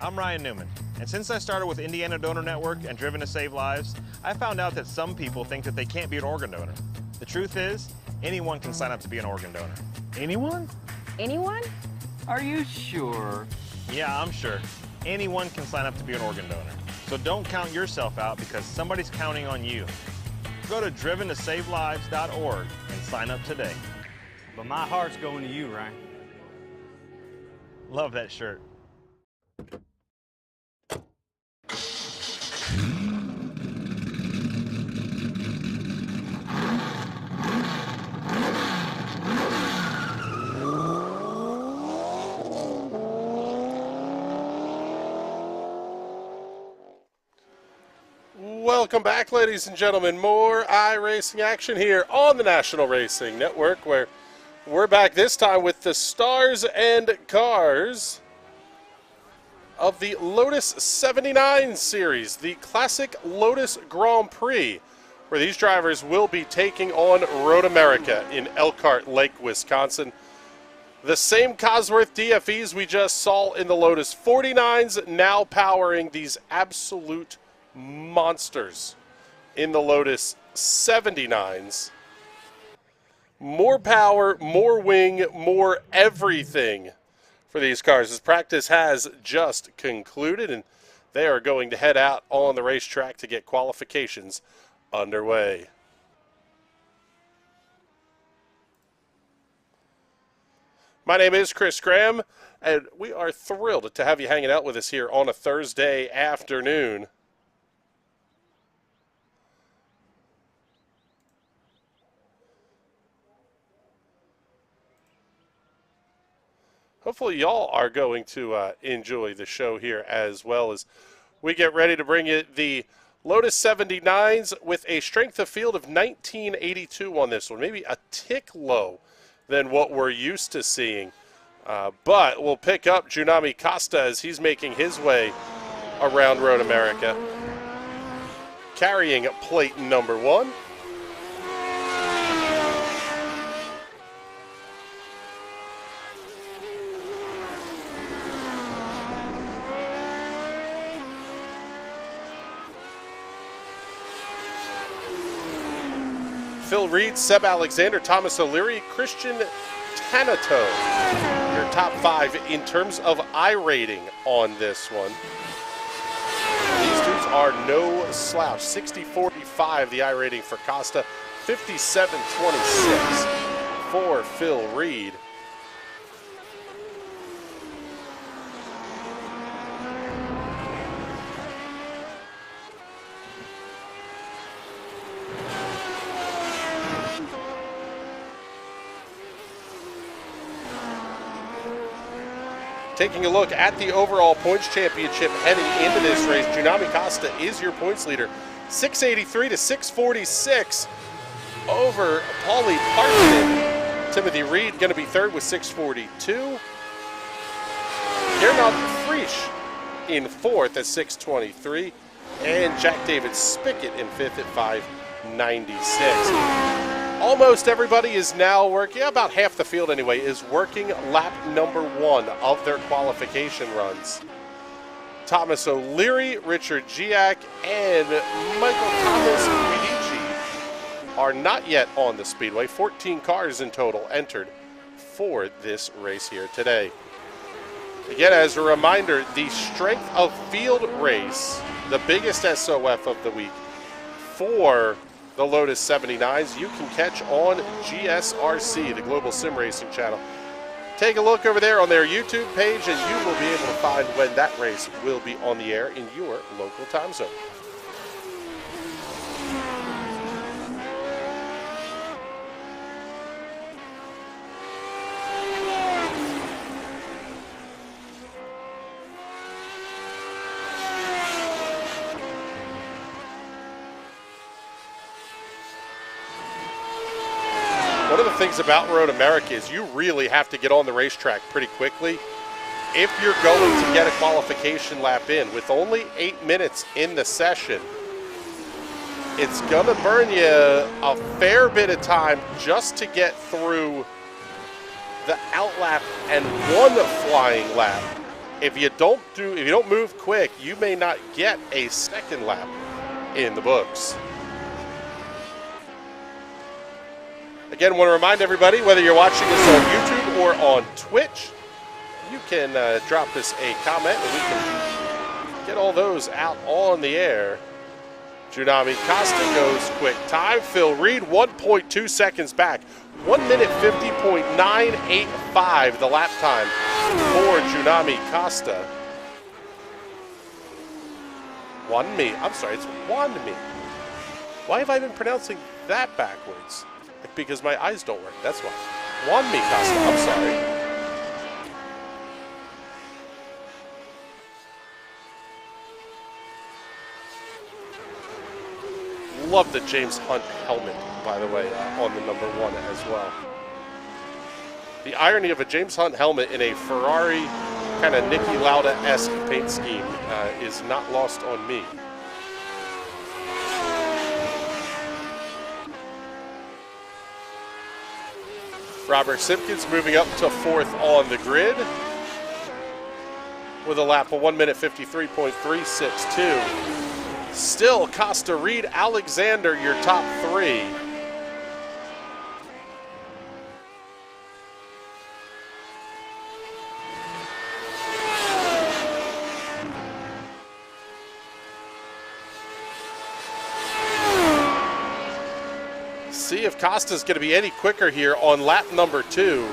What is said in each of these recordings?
I'm Ryan Newman, and since I started with Indiana Donor Network and Driven to Save Lives, I found out that some people think that they can't be an organ donor. The truth is, anyone can sign up to be an organ donor. Anyone? Anyone? Are you sure? Yeah, I'm sure. Anyone can sign up to be an organ donor. So don't count yourself out because somebody's counting on you. Go to driventosavelives.org and sign up today. But my heart's going to you, Ryan. Love that shirt. Welcome back, ladies and gentlemen. More iRacing action here on the National Racing Network, where we're back this time with the stars and cars of the Lotus 79 series, the Classic Lotus Grand Prix, where these drivers will be taking on Road America in Elkhart Lake, Wisconsin. The same Cosworth DFEs we just saw in the Lotus 49s now powering these absolute monsters in the Lotus 79s. More power, more wing, more everything for these cars as practice has just concluded, and they are going to head out on the racetrack to get qualifications underway. My name is Chris Graham, and we are thrilled to have you hanging out with us here on a Thursday afternoon. Hopefully y'all are going to enjoy the show here as well as we get ready to bring you the Lotus 79s with a strength of field of 1982 on this one. Maybe a tick low than what we're used to seeing. But we'll pick up Junami Costa as he's making his way around Road America, carrying plate number 1. Phil Reed, Seb Alexander, Thomas O'Leary, Christian Tanato. Your top 5 in terms of iRating on this one. These dudes are no slouch. 60-45 the iRating for Costa, 57-26 for Phil Reed. Taking a look at the overall points championship heading into this race, Junami Costa is your points leader. 683 to 646 over Paulie Parkman. Timothy Reed going to be third with 642. Gernot Frisch in fourth at 623. And Jack David Spickett in fifth at 596. Almost everybody is now working, about half the field anyway, is working lap number 1 of their qualification runs. Thomas O'Leary, Richard Giac, and Michael Thomas Medici are not yet on the speedway. 14 cars in total entered for this race here today. Again, as a reminder, the strength of field race, the biggest SOF of the week for the Lotus 79s, you can catch on GSRC, the Global Sim Racing channel. Take a look over there on their YouTube page and you will be able to find when that race will be on the air in your local time zone. One of the things about Road America is you really have to get on the racetrack pretty quickly if you're going to get a qualification lap in. With only 8 minutes in the session, it's going to burn you a fair bit of time just to get through the outlap and one flying lap if you don't move quick, you may not get a second lap in the books. Again, want to remind everybody, whether you're watching us on YouTube or on Twitch, you can drop us a comment and we can get all those out on the air. Tsunami Costa goes quick time. Phil Reed, 1.2 seconds back. 1 minute 50.985 the lap time for Tsunami Costa. Wanmi. I'm sorry, it's Wanmi. Why have I been pronouncing that backwards? Because my eyes don't work, that's why. Wanmi Costa, I'm sorry. Love the James Hunt helmet, by the way, on the number 1 as well. The irony of a James Hunt helmet in a Ferrari kind of Niki Lauda-esque paint scheme is not lost on me. Robert Simpkins moving up to 4th on the grid with a lap of 1 minute 53.362. Still, Costa, Reed, Alexander, your top 3. See if Costa's going to be any quicker here on lap number 2.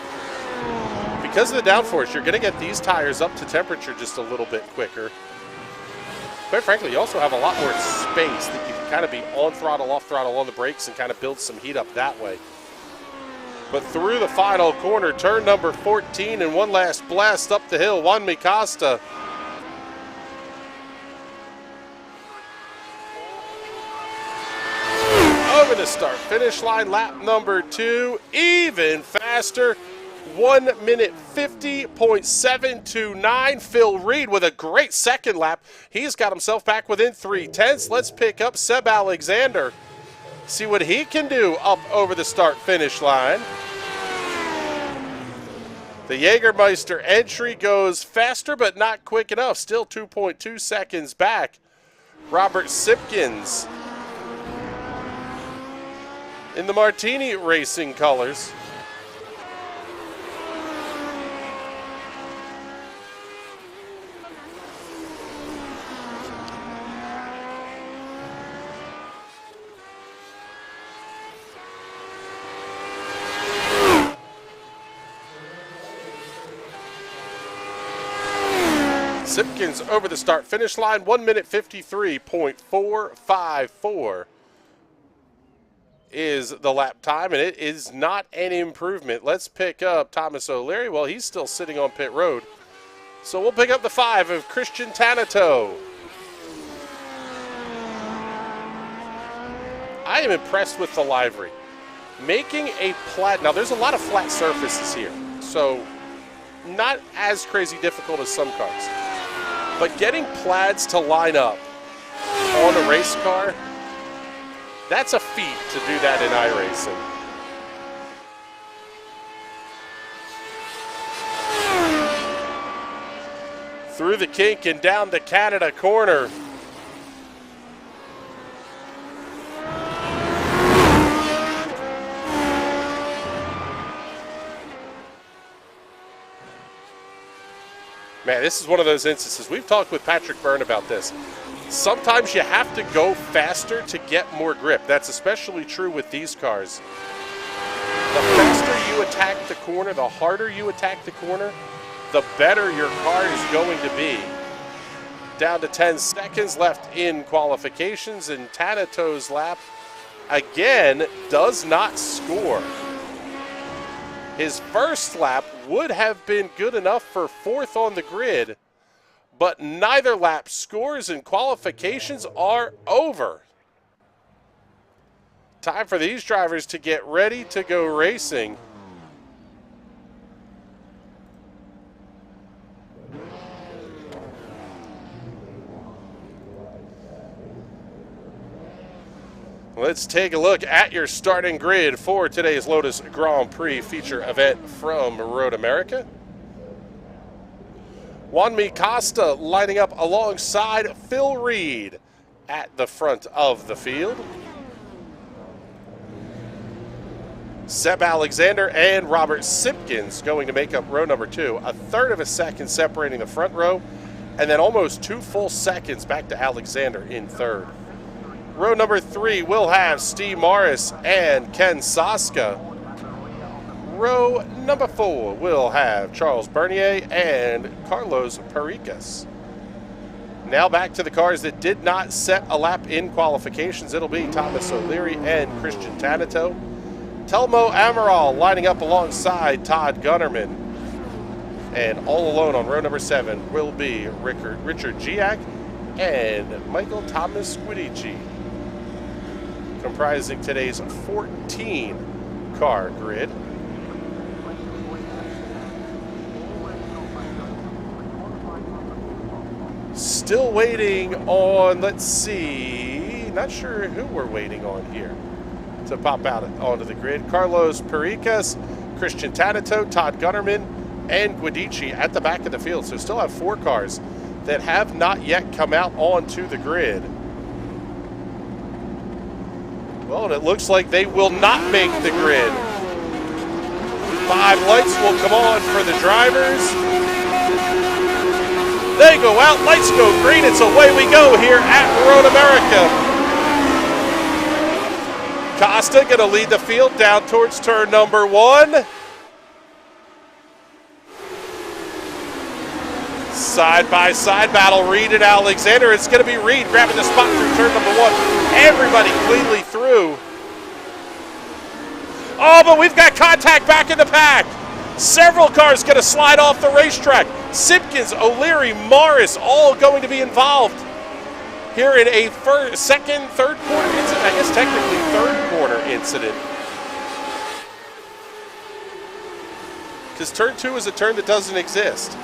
Because of the downforce, you're going to get these tires up to temperature just a little bit quicker. Quite frankly, you also have a lot more space that you can kind of be on throttle, off throttle on the brakes and kind of build some heat up that way. But through the final corner, turn number 14, and one last blast up the hill, Wanmi Costa. Over the start finish line, lap number 2, even faster. 1 minute 50.729. Phil Reed with a great second lap. He's got himself back within 3/10. Let's pick up Seb Alexander. See what he can do up over the start finish line. The Jägermeister entry goes faster, but not quick enough. Still 2.2 seconds back. Robert Simpkins in the Martini Racing colors. Simpkins over the start finish line, 1 minute 53.454 is the lap time, and it is not an improvement. Let's pick up Thomas O'Leary. Well, he's still sitting on pit road. So we'll pick up the 5 of Christian Tanato. I am impressed with the livery. Making a plaid, now there's a lot of flat surfaces here, so not as crazy difficult as some cars. But getting plaids to line up on a race car, that's a feat to do that in iRacing. Through the kink and down the Canada corner. Man, this is one of those instances. We've talked with Patrick Byrne about this. Sometimes you have to go faster to get more grip. That's especially true with these cars. The faster you attack the corner, the harder you attack the corner, the better your car is going to be. Down to 10 seconds left in qualifications, and Tanato's lap, again, does not score. His first lap would have been good enough for 4th on the grid, but neither lap scores and qualifications are over. Time for these drivers to get ready to go racing. Let's take a look at your starting grid for today's Lotus Grand Prix feature event from Road America. Juanmi Costa lining up alongside Phil Reed at the front of the field. Seb Alexander and Robert Simpkins going to make up row number 2. A third of a second separating the front row, and then almost 2 full seconds back to Alexander in third. Row number 3 will have Steve Morris and Ken Saska. Row number 4 will have Charles Bernier and Carlos Pericas. Now back to the cars that did not set a lap in qualifications. It'll be Thomas O'Leary and Christian Tanito. Telmo Amaral lining up alongside Todd Gunnerman. And all alone on row number 7 will be Richard Giac and Michael Thomas Guidici, comprising today's 14-car grid. Still waiting on, let's see, not sure who we're waiting on here to pop out onto the grid. Carlos Pericas, Christian Tanito, Todd Gunnerman, and Guidici at the back of the field. So still have 4 cars that have not yet come out onto the grid. Well, and it looks like they will not make the grid. 5 lights will come on for the drivers. They go out, lights go green, it's away we go here at Road America. Costa going to lead the field down towards turn number 1. Side-by-side battle, Reed and Alexander. It's going to be Reed grabbing the spot through turn number 1. Everybody cleanly through. Oh, but we've got contact back in the pack. Several cars going to slide off the racetrack. Simpkins, O'Leary, Morris, all going to be involved here in a third quarter incident. I guess technically third quarter incident. Because turn 2 is a turn that doesn't exist.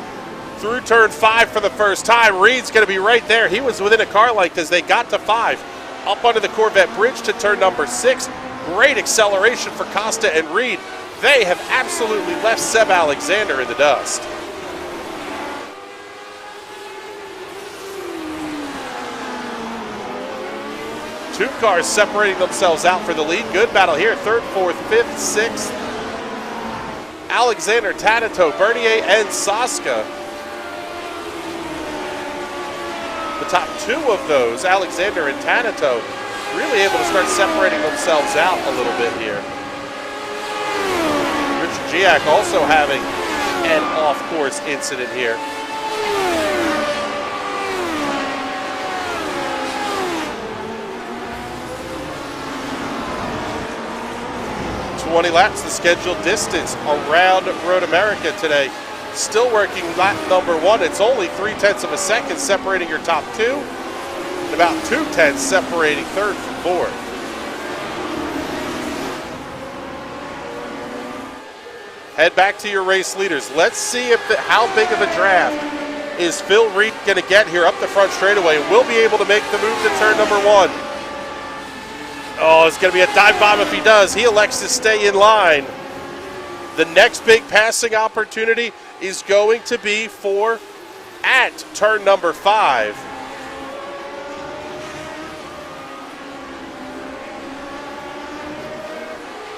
Through turn 5 for the first time. Reed's going to be right there. He was within a car length as they got to 5. Up onto the Corvette bridge to turn number 6. Great acceleration for Costa and Reed. They have absolutely left Seb Alexander in the dust. Two cars separating themselves out for the lead. Good battle here. 3rd, 4th, 5th, 6th. Alexander, Tanito, Bernier, and Saska. The top 2 of those, Alexander and Tanito, really able to start separating themselves out a little bit here. Richard Giac also having an off-course incident here. 20 laps, the scheduled distance around Road America today. Still working lap number 1. It's only 0.3 of a second separating your top 2, and about 0.2 separating 3rd from 4th. Head back to your race leaders. Let's see how big of a draft is Phil Reed going to get here up the front straightaway. Will be able to make the move to turn number 1. Oh, it's going to be a dive bomb if he does. He elects to stay in line. The next big passing opportunity is going to be at turn number 5.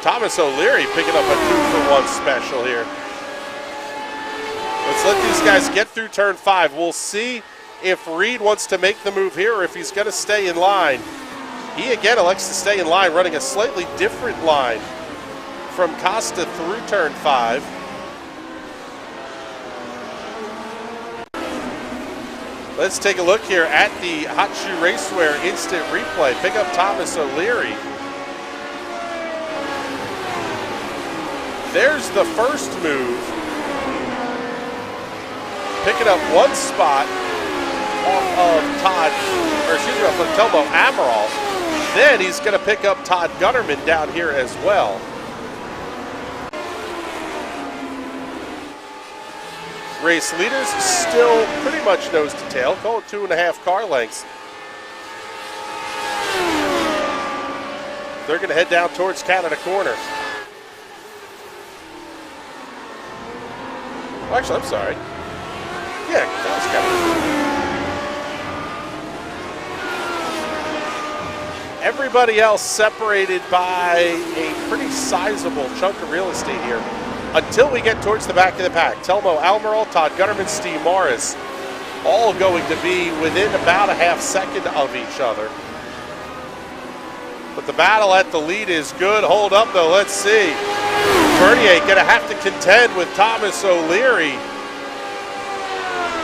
Thomas O'Leary picking up a 2-for-1 special here. Let's let these guys get through turn 5. We'll see if Reed wants to make the move here or if he's going to stay in line. He again elects to stay in line, running a slightly different line from Costa through turn 5. Let's take a look here at the Hot Shoe Racewear instant replay. Pick up Thomas O'Leary. There's the first move. Picking up 1 spot off of Telmo Amaral. Then he's going to pick up Todd Gunnerman down here as well. Race leaders still pretty much nose to tail. Call it 2.5 car lengths. They're going to head down towards Canada Corner. Actually, I'm sorry. Yeah, that was kind of cool. Everybody else separated by a pretty sizable chunk of real estate here until we get towards the back of the pack. Telmo Almiral, Todd Gunnerman, Steve Morris, all going to be within about a half second of each other. But the battle at the lead is good. Hold up, though. Let's see. Bernier going to have to contend with Thomas O'Leary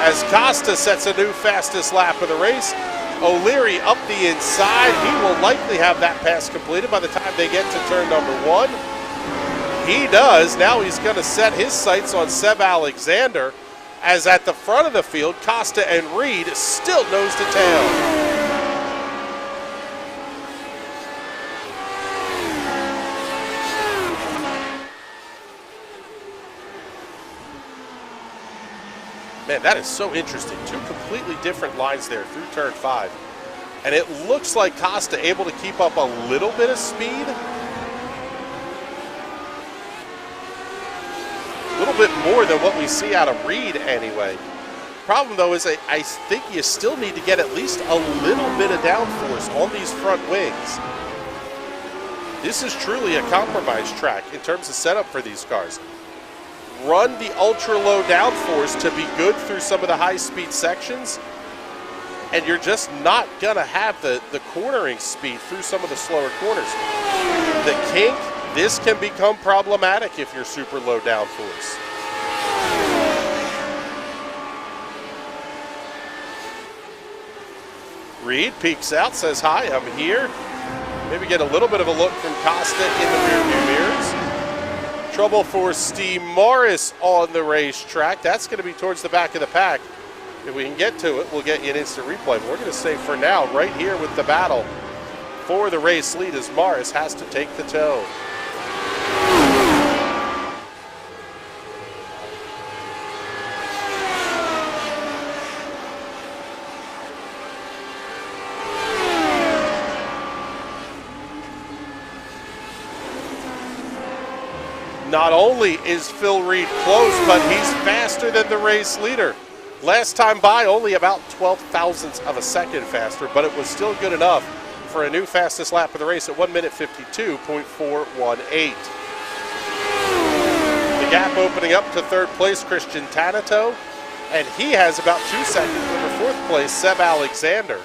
as Costa sets a new fastest lap of the race. O'Leary up the inside. He will likely have that pass completed by the time they get to turn number 1. He does. Now he's going to set his sights on Seb Alexander, as at the front of the field, Costa and Reed still nose to tail. Man, that is so interesting. Two completely different lines there through turn 5. And it looks like Costa able to keep up a little bit of speed. A little bit more than what we see out of Reed anyway. Problem though is I think you still need to get at least a little bit of downforce on these front wings. This is truly a compromise track in terms of setup for these cars. Run the ultra low downforce to be good through some of the high speed sections, and you're just not gonna have the cornering speed through some of the slower corners. The kink, this can become problematic if you're super low downforce. Reed peeks out, says, hi, I'm here. Maybe get a little bit of a look from Costa in the rearview mirrors. Trouble for Steve Morris on the racetrack. That's going to be towards the back of the pack. If we can get to it, we'll get you an instant replay. But we're going to stay for now right here with the battle for the race lead as Morris has to take the tow. Not only is Phil Reed close, but he's faster than the race leader. Last time by, only about 12 thousandths of a second faster, but it was still good enough for a new fastest lap of the race at 1 minute 52.418. The gap opening up to third place, Christian Tanato, and he has about 2 seconds over fourth place, Seb Alexander.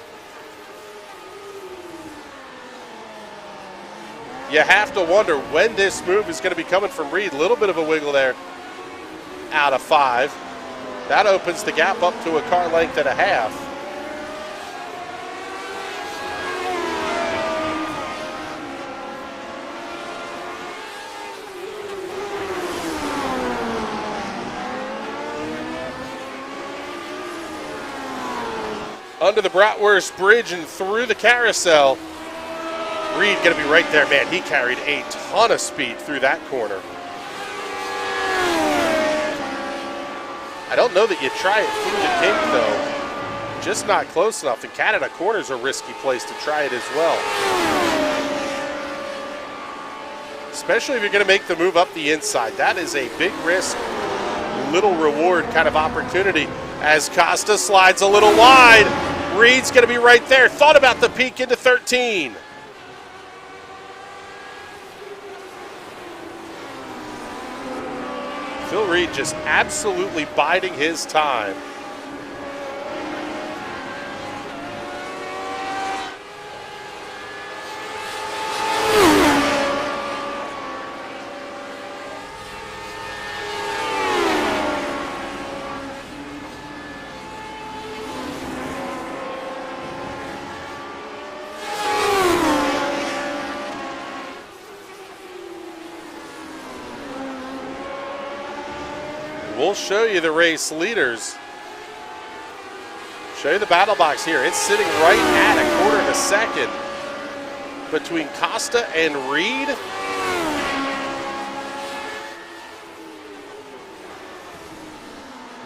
You have to wonder when this move is going to be coming from Reed. A little bit of a wiggle there out of 5. That opens the gap up to a car length and a half. Under the Bratwurst Bridge and through the carousel. Reed going to be right there. Man, he carried a ton of speed through that corner. I don't know that you try it through the kink, though. Just not close enough. And Canada corner's a risky place to try it as well. Especially if you're going to make the move up the inside. That is a big risk, little reward kind of opportunity as Costa slides a little wide. Reed's going to be right there. Thought about the peak into 13. Phil Reed just absolutely biding his time. We'll show you the race leaders. Show you the battle box here. It's sitting right at a quarter of a second between Costa and Reed.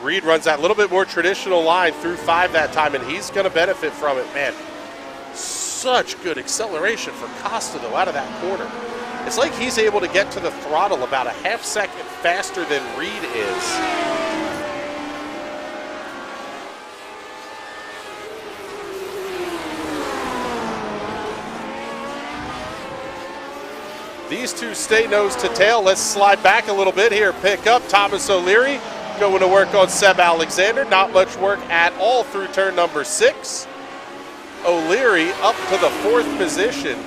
Reed runs that little bit more traditional line through 5 that time, and he's going to benefit from it. Man, such good acceleration for Costa, though, out of that corner. It's like he's able to get to the throttle about a half second faster than Reed is. These two stay nose to tail. Let's slide back a little bit here. Pick up Thomas O'Leary going to work on Seb Alexander. Not much work at all through turn number 6. O'Leary up to the 4th position,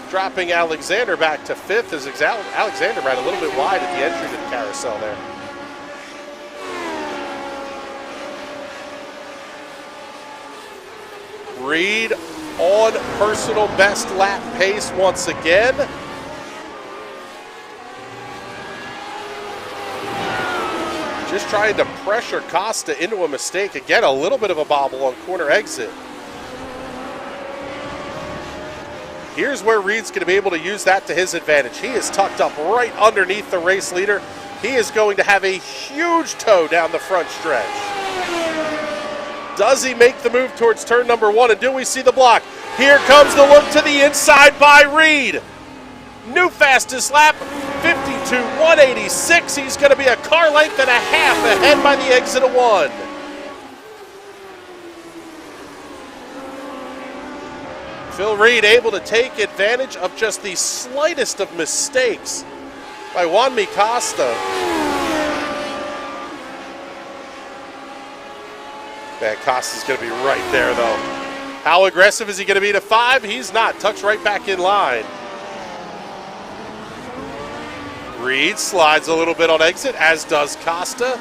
dropping Alexander back to 5th as Alexander ran a little bit wide at the entry to the carousel there. Reed on personal best lap pace once again. Just trying to pressure Costa into a mistake. Again, a little bit of a bobble on corner exit. Here's where Reed's going to be able to use that to his advantage. He is tucked up right underneath the race leader. He is going to have a huge tow down the front stretch. Does he make the move towards turn number 1? And do we see the block? Here comes the look to the inside by Reed. New fastest lap, 52.186. He's going to be a car length and a half ahead by the exit of 1. Phil Reed able to take advantage of just the slightest of mistakes by Juanmi Costa. Man, Costa's going to be right there, though. How aggressive is he going to be to 5? He's not. Tucks right back in line. Reed slides a little bit on exit, as does Costa.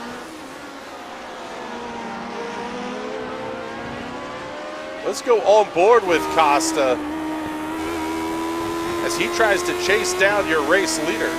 Let's go on board with Costa as he tries to chase down your race leader.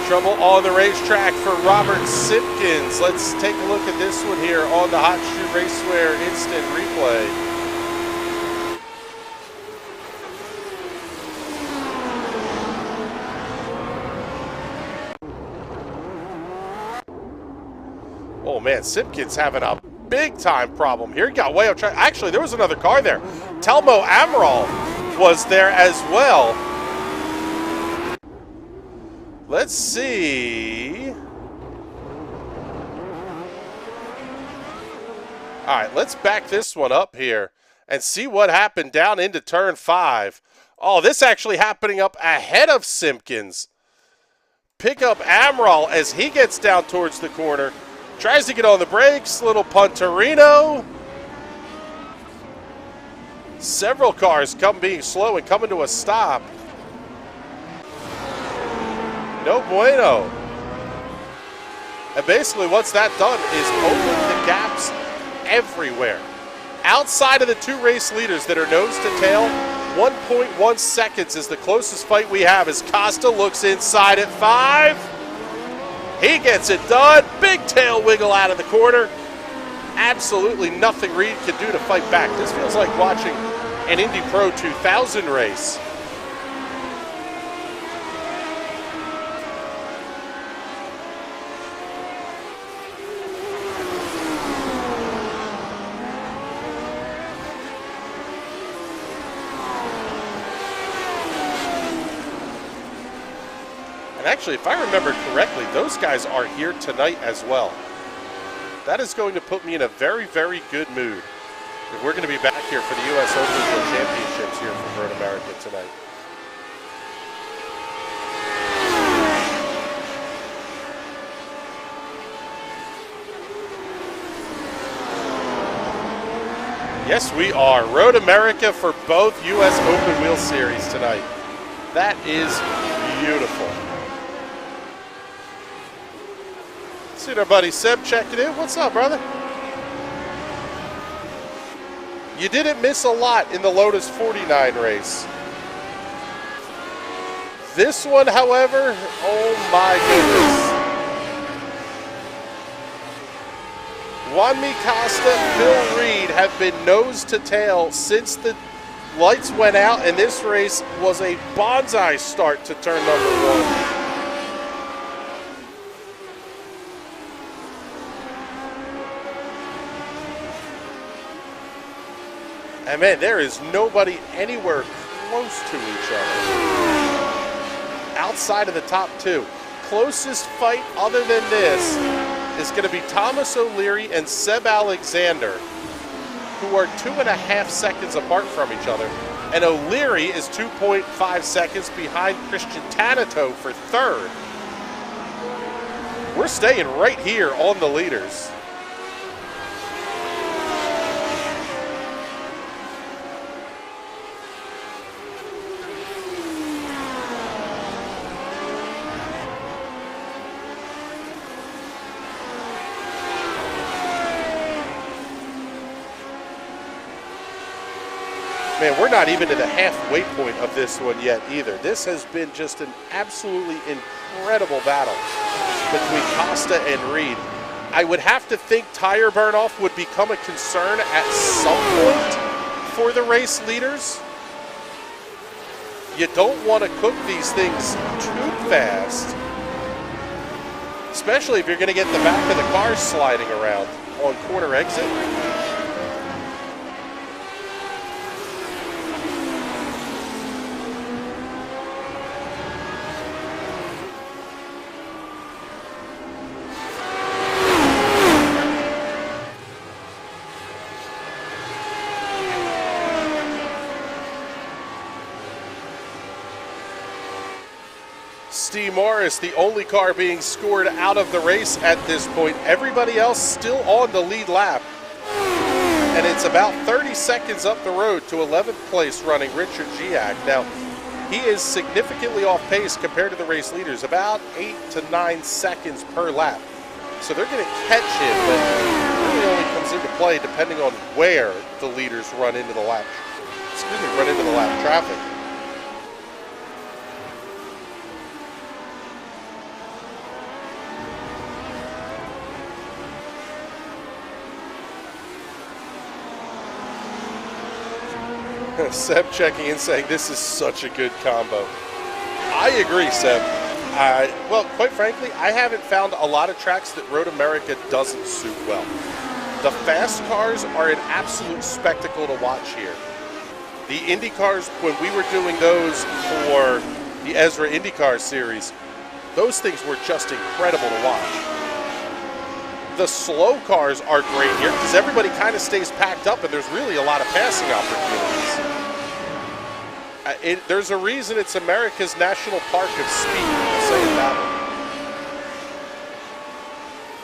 Trouble on the racetrack for Robert Simpkins. Let's take a look at this one here on the Hot Shoe Racewear Instant Replay. Oh man, Simpkins having a big time problem here. He got way up track. Actually, there was another car there. Telmo Amaral was there as well. Let's see. All right, let's back this one up here and see what happened down into turn 5. Oh, this actually happening up ahead of Simpkins. Pick up Amaral as he gets down towards the corner. Tries to get on the brakes, little punterino. Several cars being slow and coming to a stop. No bueno. And basically what's that done is open the gaps everywhere. Outside of the 2 race leaders that are nose to tail, 1.1 seconds is the closest fight we have as Costa looks inside at 5. He gets it done. Big tail wiggle out of the corner. Absolutely nothing Reed can do to fight back. This feels like watching an Indy Pro 2000 race. And actually, if I remember correctly, those guys are here tonight as well. That is going to put me in a very, very good mood. We're going to be back here for the U.S. Open World Championships here from Road America tonight. Yes, we are. Road America for both U.S. Open Wheel Series tonight. That is beautiful. See our buddy Seb checking in. What's up, brother? You didn't miss a lot in the Lotus 49 race. This one, however, oh my goodness. Juanmi Costa, Phil Reed have been nose to tail since the lights went out, and this race was a bonsai start to turn number 1. And man, there is nobody anywhere close to each other. Outside of the top two. Closest fight other than this is going to be Thomas O'Leary and Seb Alexander, who are 2.5 seconds apart from each other. And O'Leary is 2.5 seconds behind Christian Tanito for third. We're staying right here on the leaders. Man, we're not even to the halfway point of this one yet either. This has been just an absolutely incredible battle between Costa and Reed. I would have to think tire burn-off would become a concern at some point for the race leaders. You don't want to cook these things too fast, especially if you're going to get the back of the car sliding around on corner exit. Steve Morris, the only car being scored out of the race at this point. Everybody else still on the lead lap. And it's about 30 seconds up the road to 11th place running Richard Giac. Now, he is significantly off pace compared to the race leaders, about 8 to 9 seconds per lap. So they're going to catch him, but it really only comes into play depending on where the leaders run into the lap. Run into the lap traffic. Seb checking in saying this is such a good combo. I agree, Seb. Well, quite frankly, I haven't found a lot of tracks that Road America doesn't suit well. The fast cars are an absolute spectacle to watch here. The Indy cars, when we were doing those for the Ezra IndyCar series, those things were just incredible to watch. The slow cars are great here because everybody kind of stays packed up and there's really a lot of passing opportunities. There's a reason it's America's National Park of Speed, I'll say that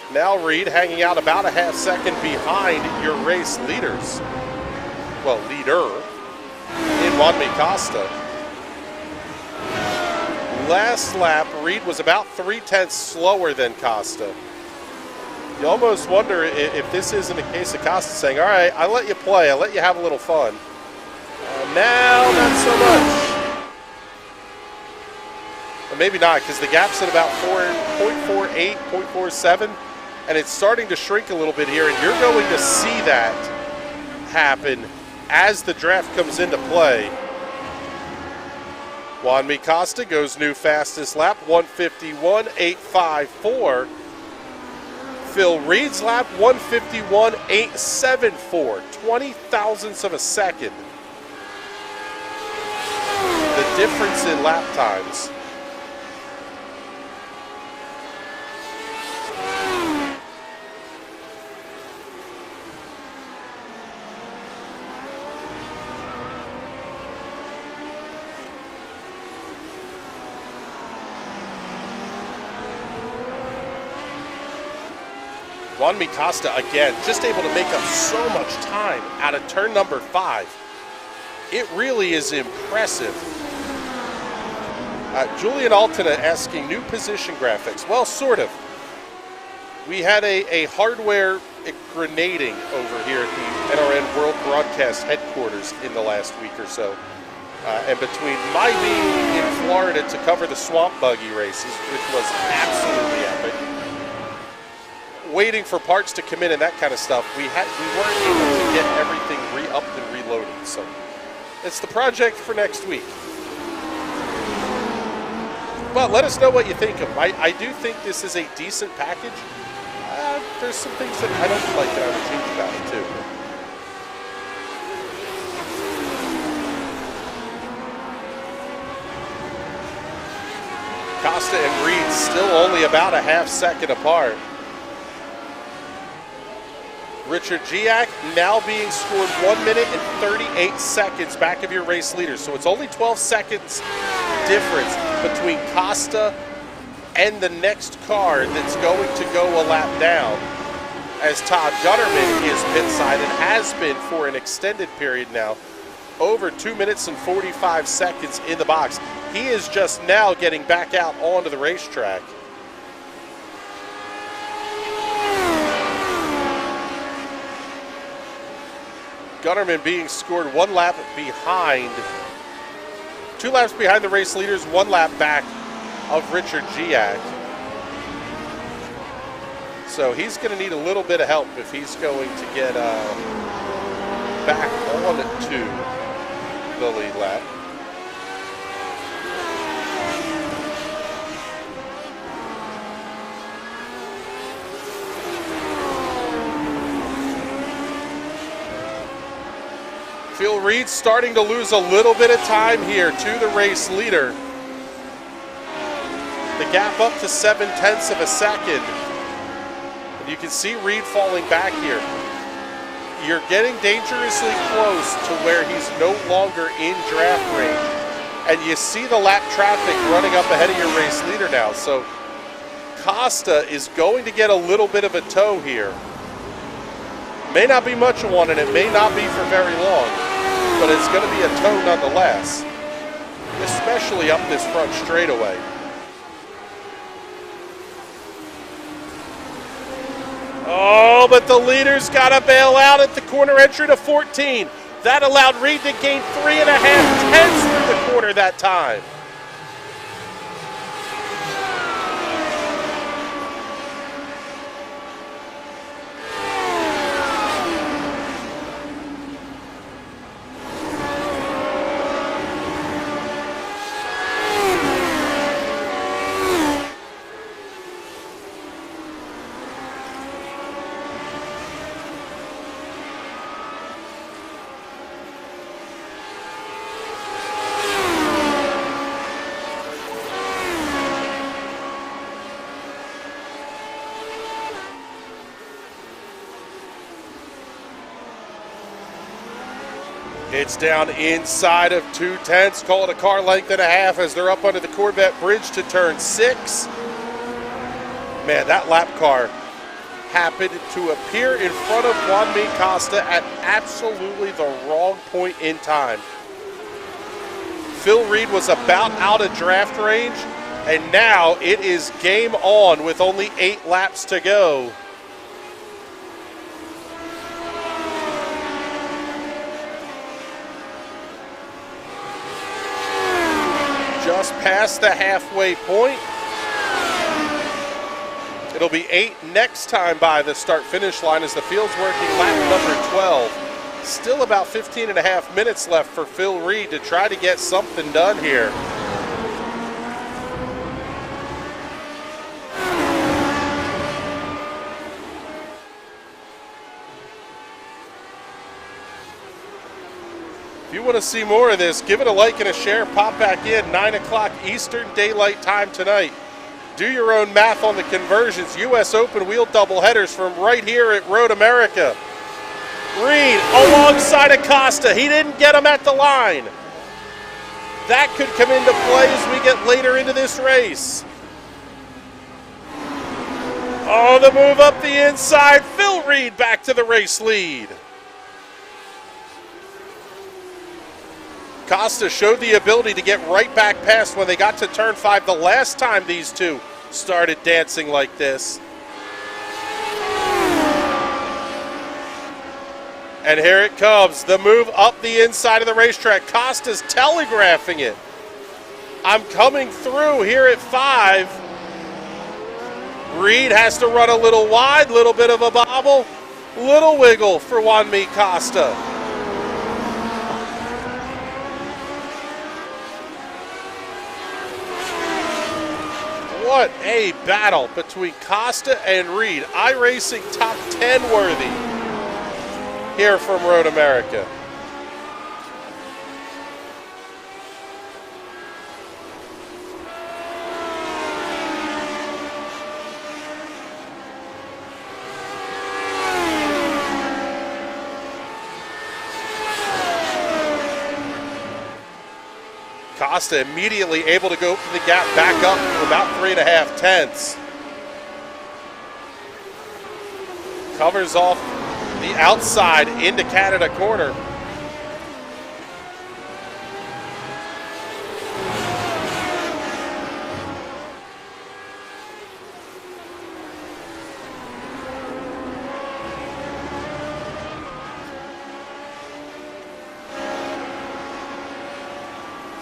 one. Now Reed hanging out about a half second behind your race leaders. Well, leader in Juan Costa. Last lap, Reed was about 0.3 slower than Costa. You almost wonder if this isn't a case of Costa saying, all right, I'll let you play, I'll let you have a little fun. Now, not so much. Or maybe not, because the gap's at about 0.48, 0.47, and it's starting to shrink a little bit here, and you're going to see that happen as the draft comes into play. Juan Costa goes new fastest lap, 151.854. Phil Reed's lap, 151.874, 20 thousandths of a second. The difference in lap times. Juan Costa, again, just able to make up so much time out of turn number 5. It really is impressive. Julian Altena asking new position graphics. Well, sort of. We had a hardware grenading over here at the NRN World Broadcast headquarters in the last week or so. And between my being in Florida to cover the Swamp Buggy races, which was absolutely epic, waiting for parts to come in and that kind of stuff, we weren't able to get everything re-upped and reloaded. So it's the project for next week. But let us know what you think of it. I do think this is a decent package. There's some things that I don't like that I would change about it too. Costa and Reed still only about a half second apart. Richard Giac now being scored 1 minute and 38 seconds back of your race leader. So it's only 12 seconds difference between Costa and the next car that's going to go a lap down, as Todd Gunnerman is pit side and has been for an extended period now. Over 2 minutes and 45 seconds in the box. He is just now getting back out onto the racetrack. Gunnerman being scored 1 lap behind, 2 laps behind the race leaders, 1 lap back of Richard Giac. So he's going to need a little bit of help if he's going to get back on to the lead lap. Phil Reed starting to lose a little bit of time here to the race leader. The gap up to 0.7 of a second. And you can see Reed falling back here. You're getting dangerously close to where he's no longer in draft range. And you see the lap traffic running up ahead of your race leader now. So Costa is going to get a little bit of a tow here. May not be much of one, and it may not be for very long, but it's going to be a tow nonetheless, especially up this front straightaway. Oh, but the leader's got to bail out at the corner entry to 14. That allowed Reed to gain 3.5 tenths through the corner that time. It's down inside of 2 tenths. Call it a car length and a half as they're up under the Corvette bridge to turn 6. Man, that lap car happened to appear in front of Juan Mi Costa at absolutely the wrong point in time. Phil Reed was about out of draft range, and now it is game on with only 8 laps to go. Just past the halfway point. It'll be 8 next time by the start-finish line as the field's working lap number 12. Still about 15.5 minutes left for Phil Reed to try to get something done here. If you want to see more of this, give it a like and a share. Pop back in, 9 o'clock Eastern Daylight Time tonight. Do your own math on the conversions. U.S. Open wheel doubleheaders from right here at Road America. Reed alongside of Costa. He didn't get him at the line. That could come into play as we get later into this race. Oh, the move up the inside. Phil Reed back to the race lead. Costa showed the ability to get right back past when they got to turn 5 the last time these two started dancing like this. And here it comes, the move up the inside of the racetrack. Costa's telegraphing it. I'm coming through here at 5. Reed has to run a little wide, little bit of a bobble, little wiggle for Juan Mi Costa. What a battle between Costa and Reed. iRacing top 10 worthy here from Road America. Costa immediately able to go open the gap back up to about 3.5 tenths. Covers off the outside into Canada corner.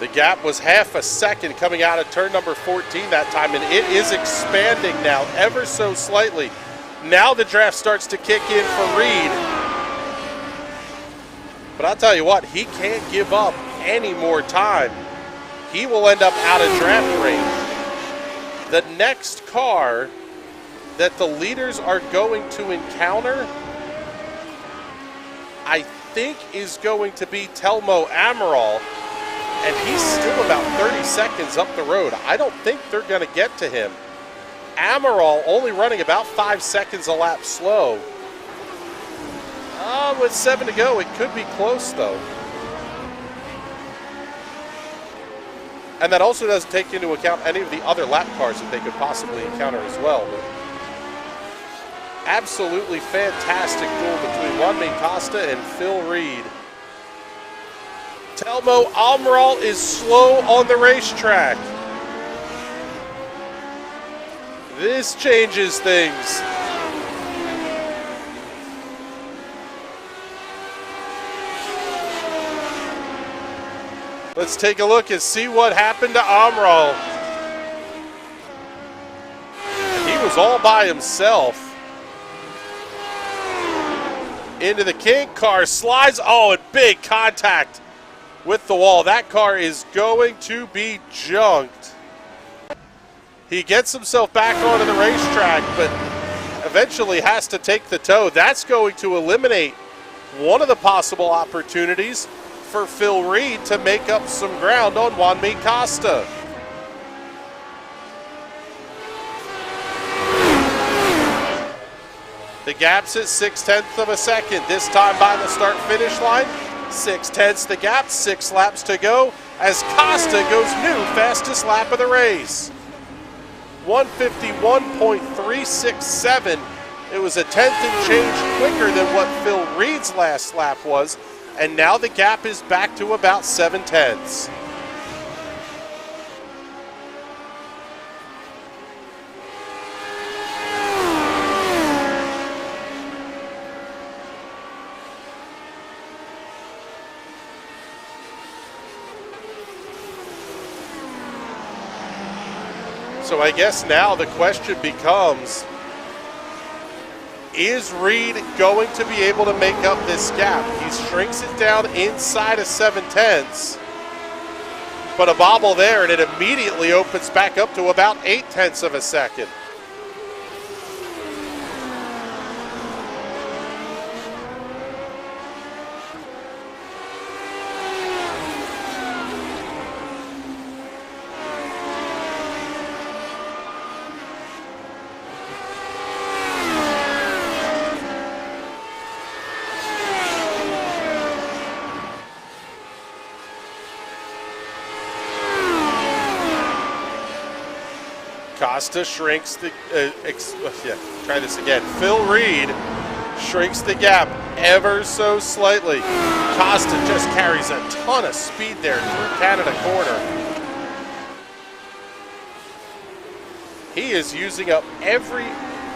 The gap was half a second coming out of turn number 14 that time, and it is expanding now ever so slightly. Now the draft starts to kick in for Reed. But I'll tell you what, he can't give up any more time. He will end up out of draft range. The next car that the leaders are going to encounter, I think, is going to be Telmo Amaral. And he's still about 30 seconds up the road. I don't think they're going to get to him. Amaral only running about 5 seconds a lap slow. With 7 to go, it could be close though. And that also doesn't take into account any of the other lap cars that they could possibly encounter as well. But absolutely fantastic duel between Juan Costa and Phil Reed. Telmo Amaral is slow on the racetrack. This changes things. Let's take a look and see what happened to Amaral. He was all by himself. Into the King car, slides, and big contact with the wall. That car is going to be junked. He gets himself back onto the racetrack, but eventually has to take the tow. That's going to eliminate one of the possible opportunities for Phil Reed to make up some ground on Juan Costa. The gap's at 0.6 of a second, this time by the start-finish line. 0.6 the gap, 6 laps to go as Costa goes new fastest lap of the race. 151.367. It was a tenth and change quicker than what Phil Reed's last lap was, and now the gap is back to about 0.7. So I guess now the question becomes, is Reed going to be able to make up this gap? He shrinks it down inside of 0.7, but a bobble there and it immediately opens back up to about 0.8 of a second. Costa shrinks the, try this again. Phil Reed shrinks the gap ever so slightly. Costa just carries a ton of speed there through Canada corner. He is using up every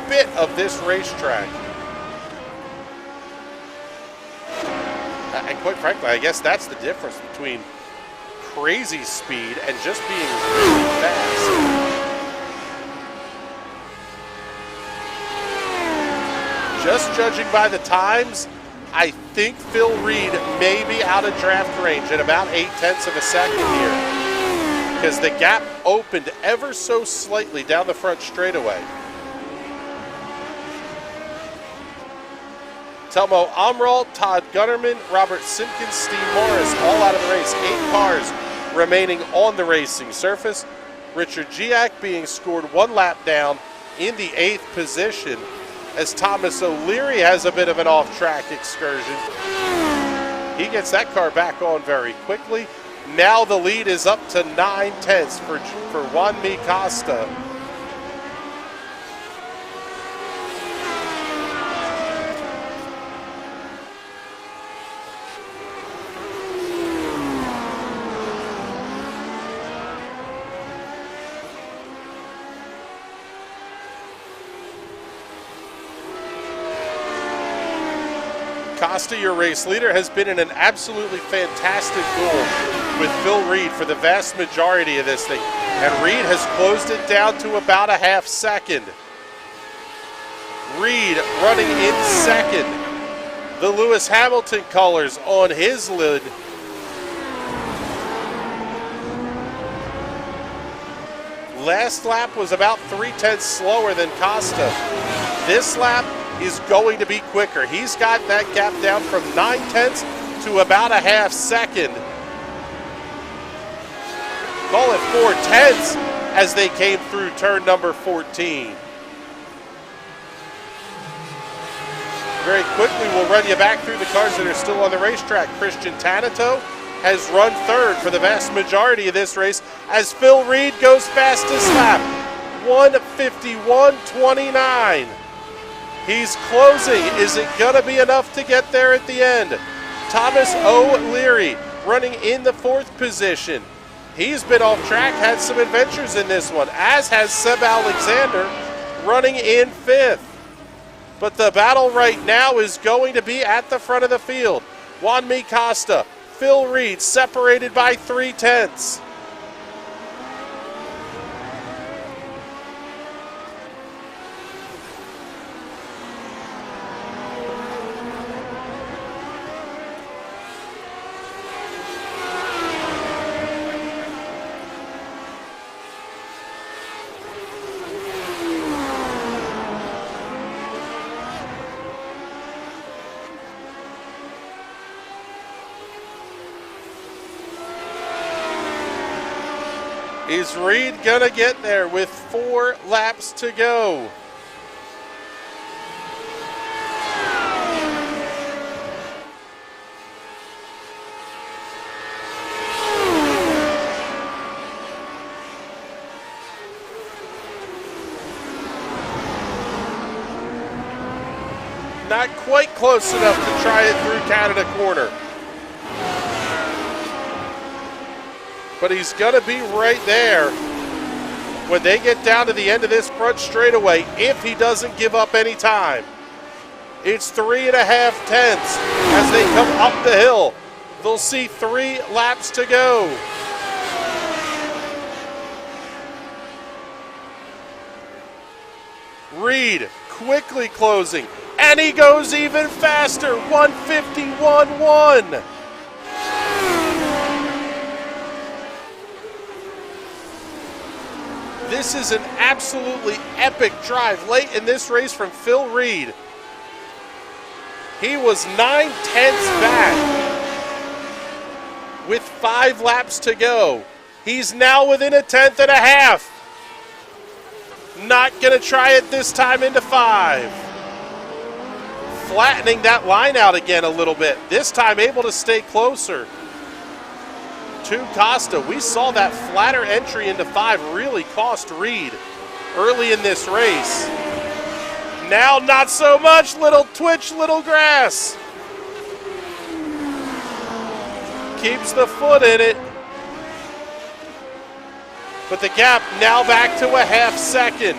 bit of this racetrack. And quite frankly, I guess that's the difference between crazy speed and just being really fast. Just judging by the times, I think Phil Reed may be out of draft range at about 0.8 of a second here, because the gap opened ever so slightly down the front straightaway. Telmo Amaral, Todd Gunnerman, Robert Simpkins, Steve Morris, all out of the race. 8 cars remaining on the racing surface. Richard Giac being scored 1 lap down in the 8th position, as Thomas O'Leary has a bit of an off-track excursion. He gets that car back on very quickly. Now the lead is up to 9/10 for Juan Mi Costa. Costa, your race leader, has been in an absolutely fantastic duel with Phil Reed for the vast majority of this thing. And Reed has closed it down to about a half second. Reed running in second. The Lewis Hamilton colors on his lid. Last lap was about 3/10 slower than Costa. This lap is going to be quicker. He's got that gap down from 9/10 to about a half second. Call it 4/10 as they came through turn number 14. Very quickly, we'll run you back through the cars that are still on the racetrack. Christian Tanato has run third for the vast majority of this race as Phil Reed goes fastest lap, 1:51.29. He's closing. Is it going to be enough to get there at the end? Thomas O'Leary running in the 4th position. He's been off track, had some adventures in this one, as has Seb Alexander running in 5th. But the battle right now is going to be at the front of the field. Juan Mi Costa, Phil Reed separated by 3/10. Is Reed gonna get there with 4 laps to go? Not quite close enough to try it through Canada corner. But he's going to be right there when they get down to the end of this front straightaway if he doesn't give up any time. It's 3.5 tenths as they come up the hill. They'll see 3 laps to go. Reed quickly closing, and he goes even faster, 1:51.1. This is an absolutely epic drive late in this race from Phil Reed. He was 9/10 back with 5 laps to go. He's now within 1/10.5. Not gonna try it this time into 5. Flattening that line out again a little bit. This time able to stay closer to Costa. We saw that flatter entry into 5 really cost Reed early in this race. Now not so much. Little twitch, little grass. Keeps the foot in it. But the gap now back to a half second.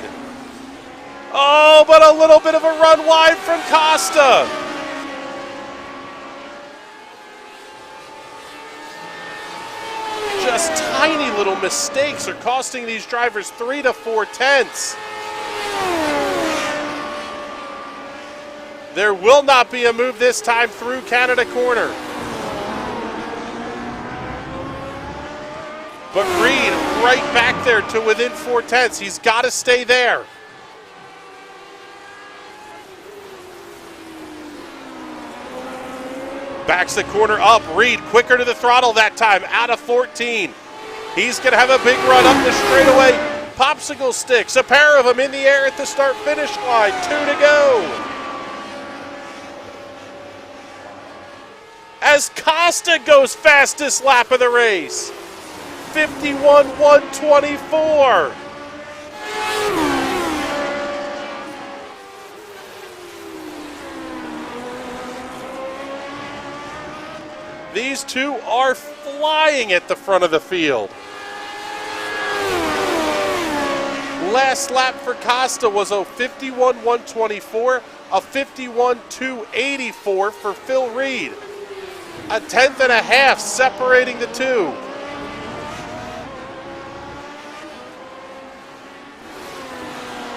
Oh, but a little bit of a run wide from Costa. Just tiny little mistakes are costing these drivers 3 to 4 tenths. There will not be a move this time through Canada corner. But Reed right back there to within 4 tenths. He's got to stay there. Backs the corner up. Reed quicker to the throttle that time, out of 14. He's going to have a big run up the straightaway. Popsicle sticks, a pair of them in the air at the start-finish line. 2 to go. as Costa goes fastest lap of the race. 51.124. These two are flying at the front of the field. Last lap for Costa was a 51.124, a 51.284 for Phil Reed. A tenth and a half separating the two.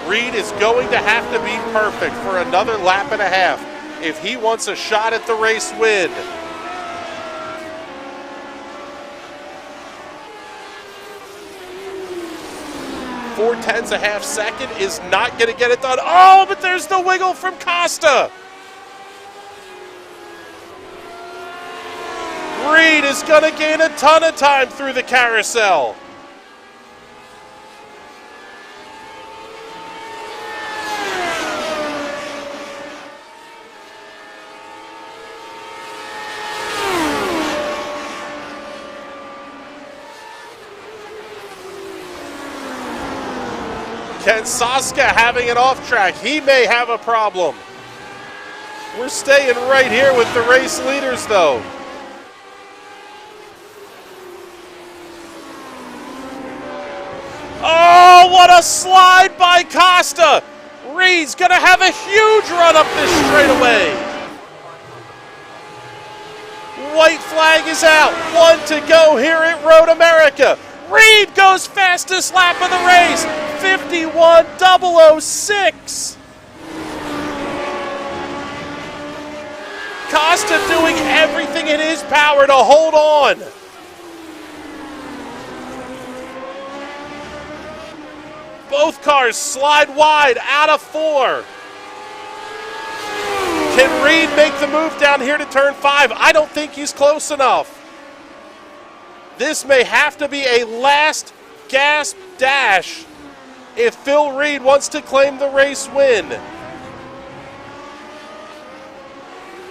Reed is going to have to be perfect for another lap and a half if he wants a shot at the race win. 4/10 a half second is not going to get it done. Oh, but there's the wiggle from Costa. Reed is going to gain a ton of time through the carousel. Ken Saska having it off track. He may have a problem. We're staying right here with the race leaders, though. Oh, what a slide by Costa. Reed's going to have a huge run up this straightaway. White flag is out. 1 to go here at Road America. Reed goes fastest lap of the race. 51.006. Costa doing everything in his power to hold on. Both cars slide wide out of 4. Can Reed make the move down here to turn 5? I don't think he's close enough. This may have to be a last gasp dash if Phil Reed wants to claim the race win.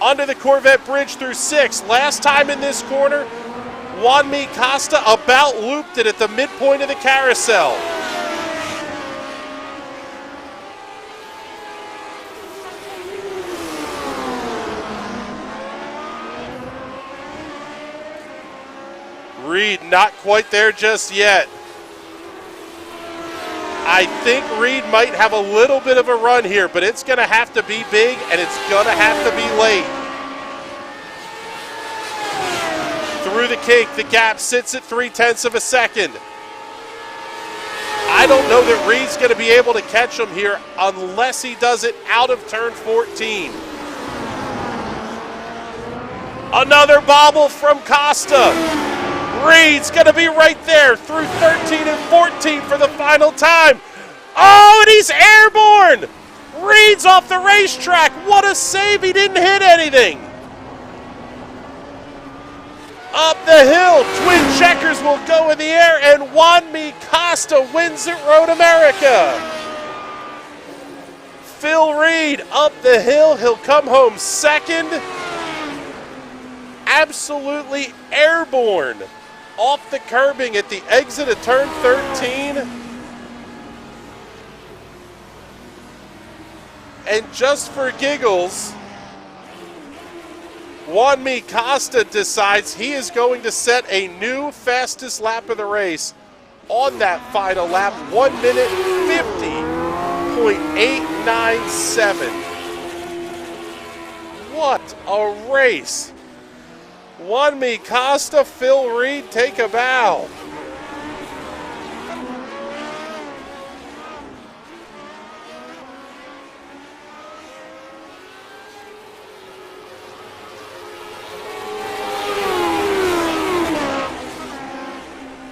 Under the Corvette bridge through 6. Last time in this corner, Juanmi Costa about looped it at the midpoint of the carousel. Reed not quite there just yet. I think Reed might have a little bit of a run here, but it's going to have to be big and it's going to have to be late. Through the kink, the gap sits at 0.3 of a second. I don't know that Reed's going to be able to catch him here unless he does it out of turn 14. Another bobble from Costa. Reed's going to be right there through 13 and 14 for the final time. Oh, and he's airborne. Reed's off the racetrack. What a save. He didn't hit anything. Up the hill, twin checkers will go in the air, and Juanmi Costa wins at Road America. Phil Reed up the hill. He'll come home second. Absolutely airborne. Off the curbing at the exit of turn 13. And just for giggles, Juanmi Costa decides he is going to set a new fastest lap of the race on that final lap, 1 minute 50.897. What a race. Juanmi Costa, Phil Reed, take a bow.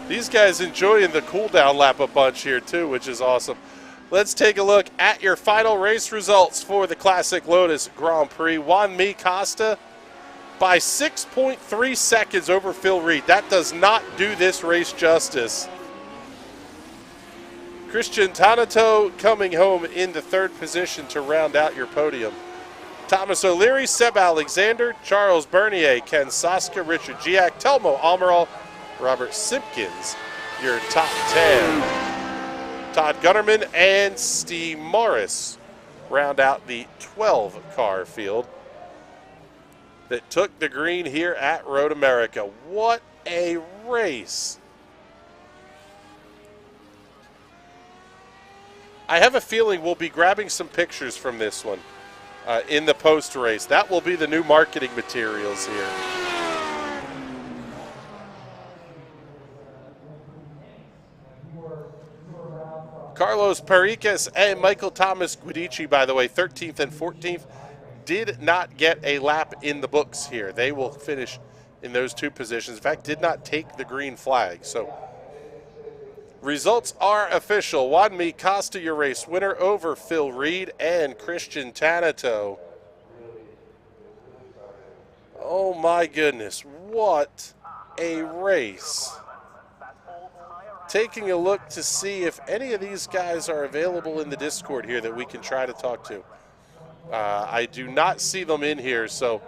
These guys enjoying the cool down lap a bunch here too, which is awesome. Let's take a look at your final race results for the Classic Lotus Grand Prix. Juanmi Costa by 6.3 seconds over Phil Reed. That does not do this race justice. Christian Tanato coming home in the 3rd position to round out your podium. Thomas O'Leary, Seb Alexander, Charles Bernier, Ken Saska, Richard Giac, Telmo Almiral, Robert Simpkins, your top 10. Todd Gunnerman and Steve Morris round out the 12-car field that took the green here at Road America. What a race. I have a feeling we'll be grabbing some pictures from this one in the post-race. That will be the new marketing materials here. Carlos Periquez and Michael Thomas Guidici, by the way, 13th and 14th, did not get a lap in the books here. They will finish in those two positions. In fact, did not take the green flag. So results are official. Juanmi Costa, your race winner, over Phil Reed and Christian Tanato. Oh my goodness, what a race. Taking a look to see if any of these guys are available in the Discord here that we can try to talk to. I do not see them in here, so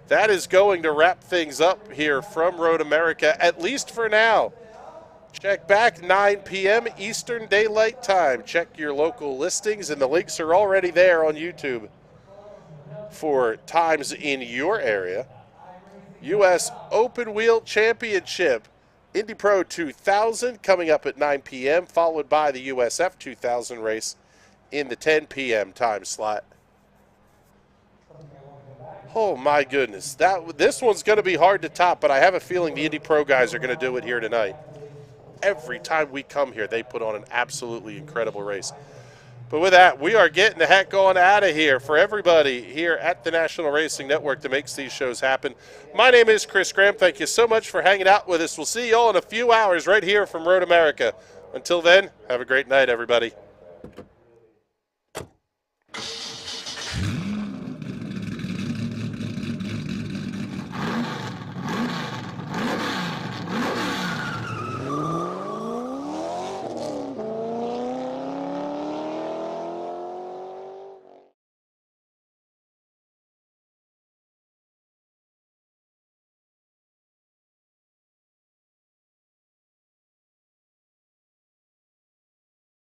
that is going to wrap things up here from Road America, at least for now. Check back 9 p.m. Eastern Daylight Time. Check your local listings, and the links are already there on YouTube for times in your area. U.S. Open Wheel Championship, Indy Pro 2000 coming up at 9 p.m., followed by the USF 2000 race in the 10 p.m. time slot. Oh my goodness, this one's going to be hard to top, but I have a feeling the Indy Pro guys are going to do it here tonight. Every time we come here, they put on an absolutely incredible race. But with that, we are getting the heck on out of here. For everybody here at the National Racing Network that makes these shows happen, my name is Chris Graham. Thank you so much for hanging out with us. We'll see you all in a few hours right here from Road America. Until then, have a great night, everybody.